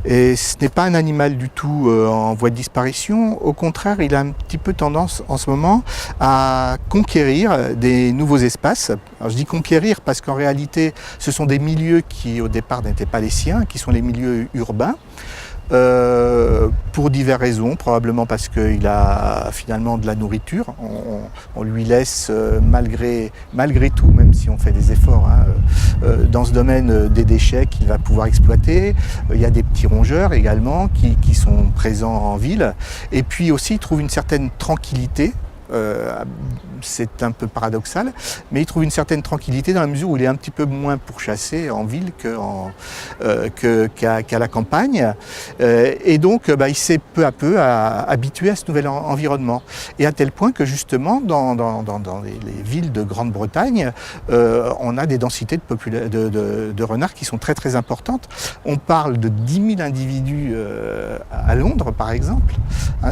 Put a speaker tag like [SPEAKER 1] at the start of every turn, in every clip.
[SPEAKER 1] Et ce n'est pas un animal du tout en voie de disparition. Au contraire, il a un petit peu tendance en ce moment à conquérir des nouveaux espaces. Alors je dis conquérir parce qu'en réalité, ce sont des milieux qui au départ n'étaient pas les siens, qui sont les milieux urbains. Pour diverses raisons, probablement parce qu'il a finalement de la nourriture. On lui laisse malgré tout, même si on fait des efforts dans ce domaine, des déchets qu'il va pouvoir exploiter. Il y a des petits rongeurs également qui sont présents en ville. Et puis aussi, il trouve une certaine tranquillité. C'est un peu paradoxal, mais il trouve une certaine tranquillité dans la mesure où il est un petit peu moins pourchassé en ville qu'à la campagne. Et donc, il s'est peu à peu habitué à ce nouvel environnement. Et à tel point que justement, dans les villes de Grande-Bretagne, on a des densités de renards qui sont très très importantes. On parle de 10 000 individus à Londres, par exemple.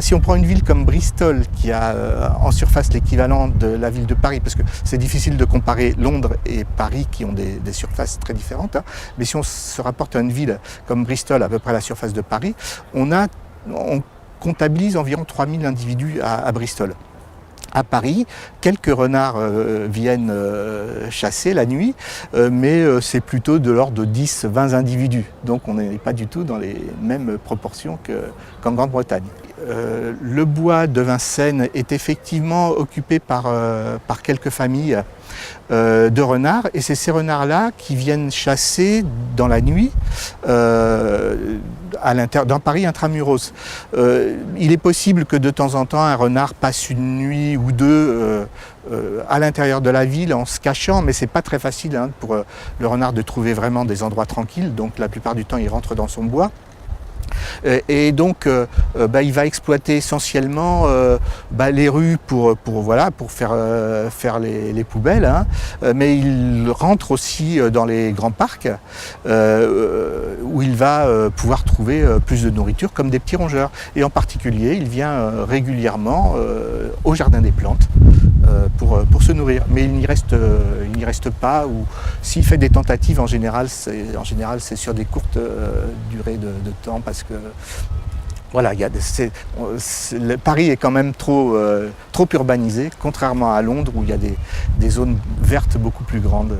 [SPEAKER 1] Si on prend une ville comme Bristol, qui a en surface l'équivalent de la ville de Paris, parce que c'est difficile de comparer Londres et Paris qui ont des surfaces très différentes, mais si on se rapporte à une ville comme Bristol, à peu près la surface de Paris, on comptabilise environ 3000 individus à Bristol. À Paris, quelques renards viennent chasser la nuit, mais c'est plutôt de l'ordre de 10-20 individus. Donc on n'est pas du tout dans les mêmes proportions qu'en Grande-Bretagne. Le bois de Vincennes est effectivement occupé par quelques familles de renards, et c'est ces renards-là qui viennent chasser dans la nuit dans Paris intramuros. Il est possible que de temps en temps un renard passe une nuit ou deux à l'intérieur de la ville en se cachant, mais c'est pas très facile pour le renard de trouver vraiment des endroits tranquilles, donc la plupart du temps il rentre dans son bois. Et donc il va exploiter essentiellement les rues pour faire les poubelles, mais il rentre aussi dans les grands parcs où il va pouvoir trouver plus de nourriture, comme des petits rongeurs. Et en particulier, il vient régulièrement au jardin des plantes pour se nourrir. Mais il n'y reste pas, ou s'il fait des tentatives, en général c'est sur des courtes durées de temps, parce que voilà, Paris est quand même trop urbanisé, contrairement à Londres où il y a des zones vertes beaucoup plus grandes.